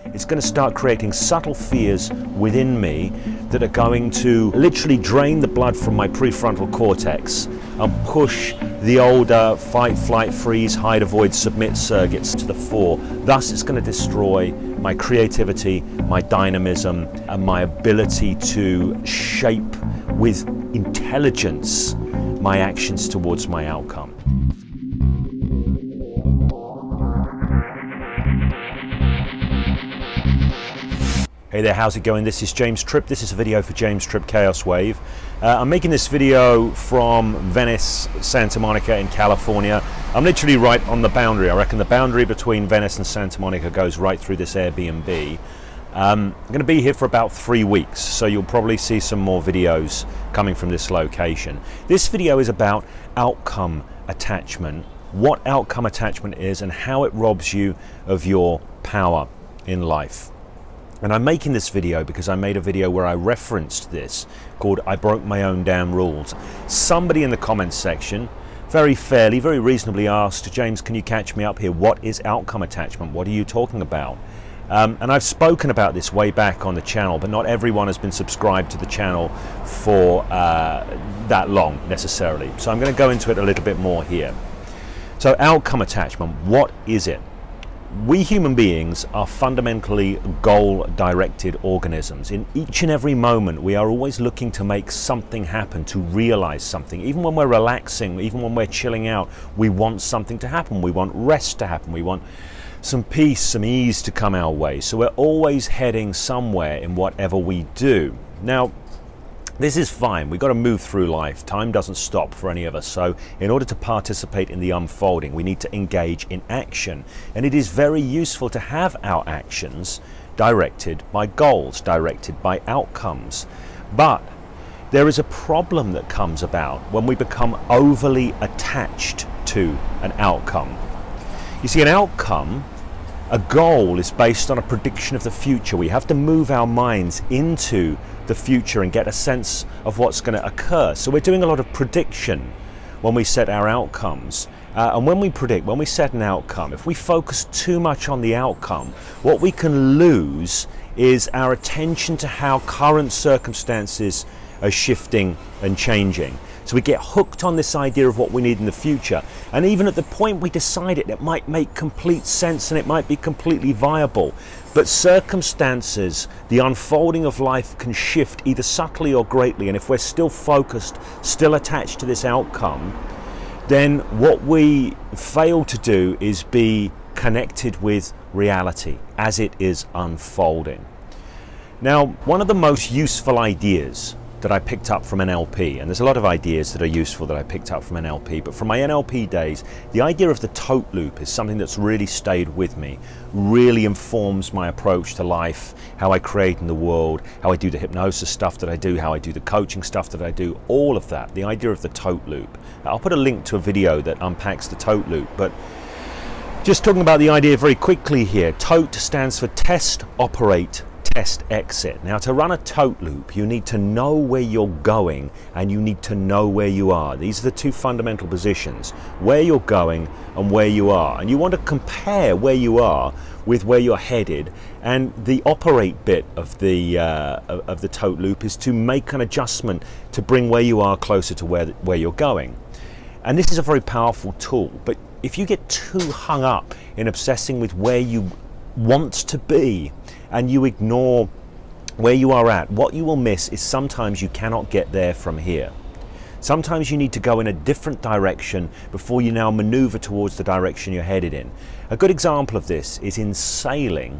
It's going to start creating subtle fears within me that are going to literally drain the blood from my prefrontal cortex and push the older fight, flight, freeze, hide, avoid, submit circuits to the fore. Thus, it's going to destroy my creativity, my dynamism, and my ability to shape with intelligence my actions towards my outcome. Hey there, how's it going? This is James Tripp. This is a video for James Tripp Chaos Wave. I'm making this video from Venice, Santa Monica in California. I'm literally right on the boundary. I reckon the boundary between Venice and Santa Monica goes right through this Airbnb. I'm going to be here for about 3 weeks, so you'll probably see some more videos coming from this location. This video is about outcome attachment, what outcome attachment is and how it robs you of your power in life. And I'm making this video because I made a video where I referenced this called I Broke My Own Damn Rules. Somebody in the comments section very fairly, very reasonably asked, James, can you catch me up here? What is outcome attachment? What are you talking about? And I've spoken about this way back on the channel, but not everyone has been subscribed to the channel for that long necessarily. So I'm going to go into it a little bit more here. So outcome attachment, what is it? We human beings are fundamentally goal-directed organisms. In each and every moment, we are always looking to make something happen, to realize something. Even when we're relaxing, even when we're chilling out, we want something to happen. We want rest to happen. We want some peace, some ease to come our way. So we're always heading somewhere in whatever we do. Now, this is fine. We've got to move through life. Time doesn't stop for any of us. So in order to participate in the unfolding, we need to engage in action. And it is very useful to have our actions directed by goals, directed by outcomes. But there is a problem that comes about when we become overly attached to an outcome. You see, an outcome, a goal, is based on a prediction of the future. We have to move our minds into the future and get a sense of what's going to occur. So we're doing a lot of prediction when we set our outcomes. And when we predict, when we set an outcome, if we focus too much on the outcome, what we can lose is our attention to how current circumstances are shifting and changing. So we get hooked on this idea of what we need in the future. And even at the point we decide it, it might make complete sense and it might be completely viable. But circumstances, the unfolding of life can shift either subtly or greatly. And if we're still focused, still attached to this outcome, then what we fail to do is be connected with reality as it is unfolding. Now, one of the most useful ideas that I picked up from NLP, and there's a lot of ideas that are useful that I picked up from NLP, but from my NLP days, the idea of the tote loop is something that's really stayed with me, really informs my approach to life, how I create in the world, how I do the hypnosis stuff that I do, how I do the coaching stuff that I do, all of that, the idea of the tote loop. I'll put a link to a video that unpacks the tote loop, but just talking about the idea very quickly here, tote stands for test, operate, test, exit. Now, to run a tote loop, you need to know where you're going and you need to know where you are. These are the two fundamental positions, where you're going and where you are. And you want to compare where you are with where you're headed. And the operate bit of the tote loop is to make an adjustment to bring where you are closer to where you're going. And this is a very powerful tool. But if you get too hung up in obsessing with where you want to be, and you ignore where you are at, what you will miss is sometimes you cannot get there from here. Sometimes you need to go in a different direction before you now maneuver towards the direction you're headed in. A good example of this is in sailing.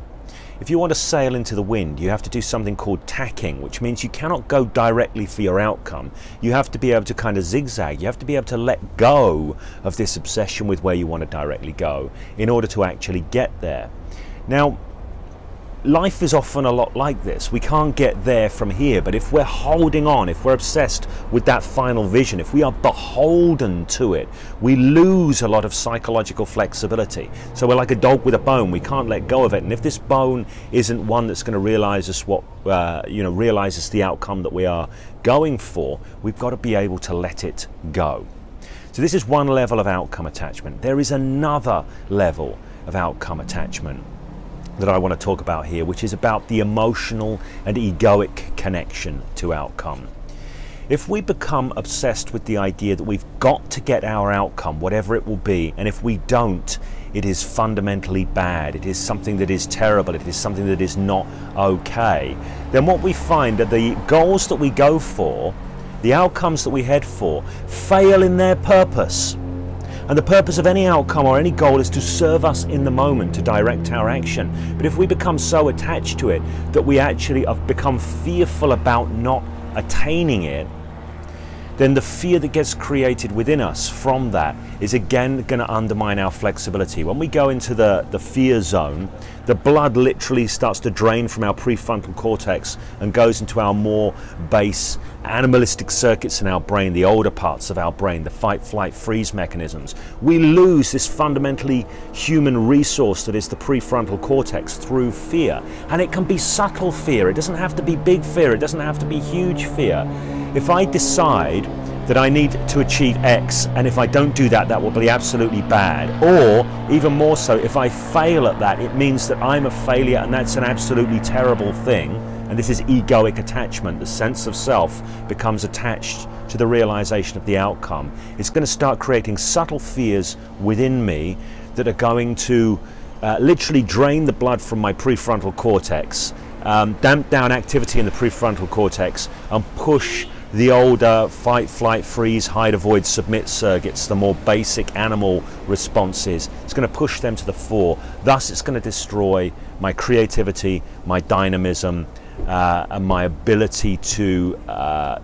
If you want to sail into the wind, you have to do something called tacking, which means you cannot go directly for your outcome. You have to be able to kind of zigzag. You have to be able to let go of this obsession with where you want to directly go in order to actually get there. Now, life is often a lot like this. We can't get there from here, but if we're holding on, if we're obsessed with that final vision, if we are beholden to it, we lose a lot of psychological flexibility. So we're like a dog with a bone. We can't let go of it. And if this bone isn't one that's going to realize us what, realizes the outcome that we are going for, we've got to be able to let it go. So this is one level of outcome attachment. There is another level of outcome attachment. that I want to talk about here, which is about the emotional and egoic connection to outcome. If we become obsessed with the idea that we've got to get our outcome, whatever it will be, and if we don't, it is fundamentally bad, it is something that is terrible, it is something that is not okay, then what we find are the goals that we go for, the outcomes that we head for, fail in their purpose. And the purpose of any outcome or any goal is to serve us in the moment, to direct our action. But if we become so attached to it that we actually have become fearful about not attaining it, then the fear that gets created within us from that is again going to undermine our flexibility. When we go into the fear zone, the blood literally starts to drain from our prefrontal cortex and goes into our more base animalistic circuits in our brain, the older parts of our brain, the fight, flight, freeze mechanisms. We lose this fundamentally human resource that is the prefrontal cortex through fear. And it can be subtle fear. It doesn't have to be big fear. It doesn't have to be huge fear. If I decide that I need to achieve X, and if I don't do that, that will be absolutely bad. Or even more so, if I fail at that, it means that I'm a failure and that's an absolutely terrible thing. And this is egoic attachment. The sense of self becomes attached to the realization of the outcome. It's going to start creating subtle fears within me that are going to literally drain the blood from my prefrontal cortex, damp down activity in the prefrontal cortex, and push the older fight, flight, freeze, hide, avoid, submit circuits, the more basic animal responses. It's going to push them to the fore. Thus, it's going to destroy my creativity, my dynamism, and my ability to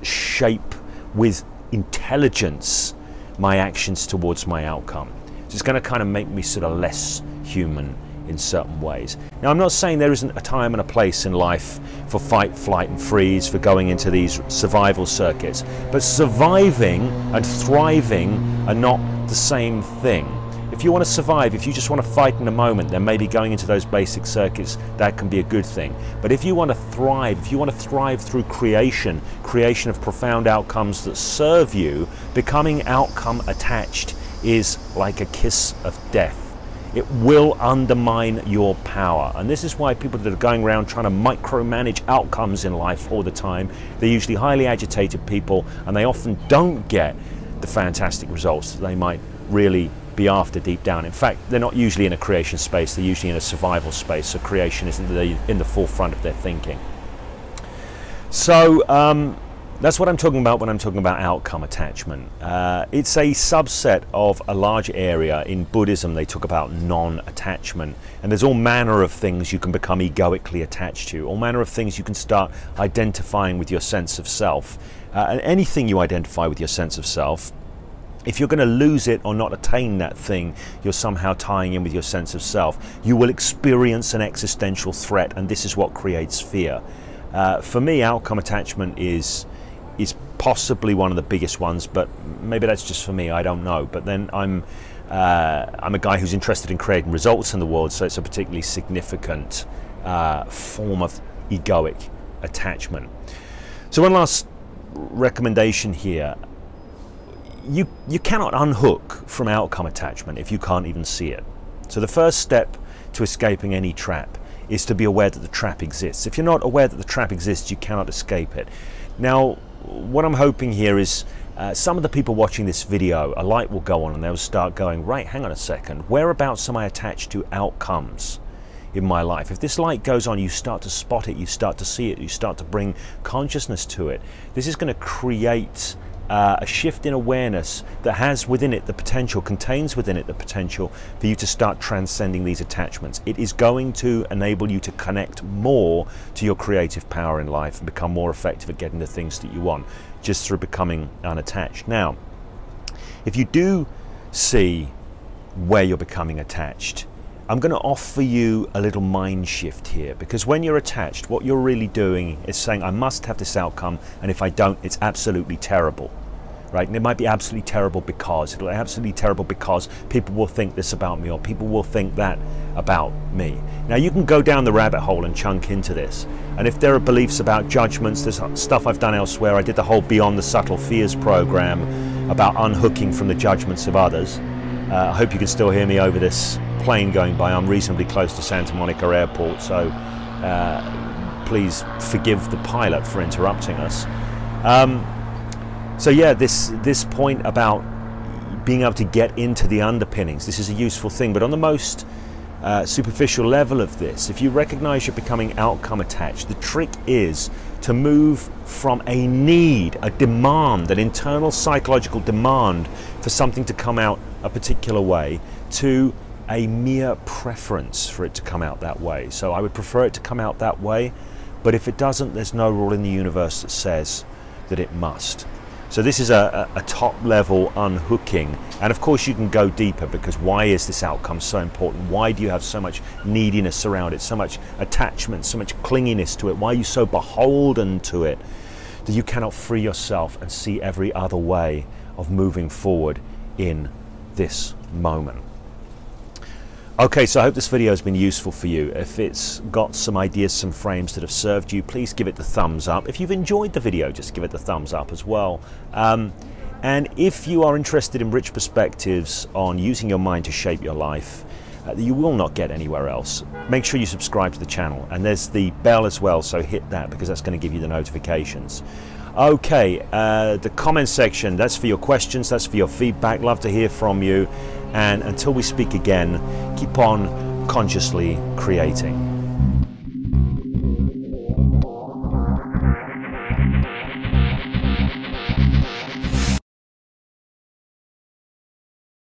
shape with intelligence my actions towards my outcome. So it's going to kind of make me sort of less human in certain ways. Now, I'm not saying there isn't a time and a place in life for fight, flight, and freeze, for going into these survival circuits, but surviving and thriving are not the same thing. If you want to survive, if you just want to fight in a moment, then maybe going into those basic circuits, that can be a good thing. But if you want to thrive, if you want to thrive through creation of profound outcomes that serve you, becoming outcome attached is like a kiss of death. It will undermine your power. And this is why people that are going around trying to micromanage outcomes in life all the time, they're usually highly agitated people, and they often don't get the fantastic results that they might really be after deep down. In fact, they're not usually in a creation space, they're usually in a survival space, so creation isn't in the forefront of their thinking. So that's what I'm talking about when I'm talking about outcome attachment. It's a subset of a large area. In Buddhism, they talk about non-attachment. And there's all manner of things you can become egoically attached to, all manner of things you can start identifying with your sense of self. And anything you identify with your sense of self, if you're going to lose it or not attain that thing you're somehow tying in with your sense of self, you will experience an existential threat, and this is what creates fear. For me, outcome attachment is possibly one of the biggest ones, but maybe that's just for me, I don't know. But then I'm a guy who's interested in creating results in the world, so it's a particularly significant form of egoic attachment. So one last recommendation here. You cannot unhook from outcome attachment if you can't even see it. So the first step to escaping any trap is to be aware that the trap exists. If you're not aware that the trap exists, you cannot escape it. Now, what I'm hoping here is some of the people watching this video, a light will go on and they'll start going, right, hang on a second, whereabouts am I attached to outcomes in my life? If this light goes on, you start to spot it, you start to see it, you start to bring consciousness to it. This is going to create a shift in awareness that has within it the potential, contains within it the potential for you to start transcending these attachments. It is going to enable you to connect more to your creative power in life and become more effective at getting the things that you want just through becoming unattached. Now, if you do see where you're becoming attached, I'm going to offer you a little mind shift here, because when you're attached, what you're really doing is saying, I must have this outcome, and if I don't, it's absolutely terrible, right? And it might be absolutely terrible because, it'll be absolutely terrible because people will think this about me, or people will think that about me. Now, you can go down the rabbit hole and chunk into this, and if there are beliefs about judgments, there's stuff I've done elsewhere. I did the whole Beyond the Subtle Fears program about unhooking from the judgments of others. I hope you can still hear me over this plane going by. I'm reasonably close to Santa Monica Airport, so please forgive the pilot for interrupting us. So yeah, this point about being able to get into the underpinnings, this is a useful thing, but on the most superficial level of this, if you recognize you're becoming outcome attached, the trick is to move from a need, a demand, an internal psychological demand for something to come out a particular way, to a mere preference for it to come out that way. So I would prefer it to come out that way, but if it doesn't, there's no rule in the universe that says that it must. So this is a top level unhooking, and of course you can go deeper, because why is this outcome so important? Why do you have so much neediness around it, so much attachment, so much clinginess to it? Why are you so beholden to it that you cannot free yourself and see every other way of moving forward in this moment? Okay, so I hope this video has been useful for you. If it's got some ideas, some frames that have served you, please give it the thumbs up. If you've enjoyed the video, just give it the thumbs up as well. And if you are interested in rich perspectives on using your mind to shape your life that you will not get anywhere else, make sure you subscribe to the channel. And there's the bell as well, so hit that, because that's going to give you the notifications. Okay, the comment section, that's for your questions, that's for your feedback. Love to hear from you. And until we speak again, keep on consciously creating.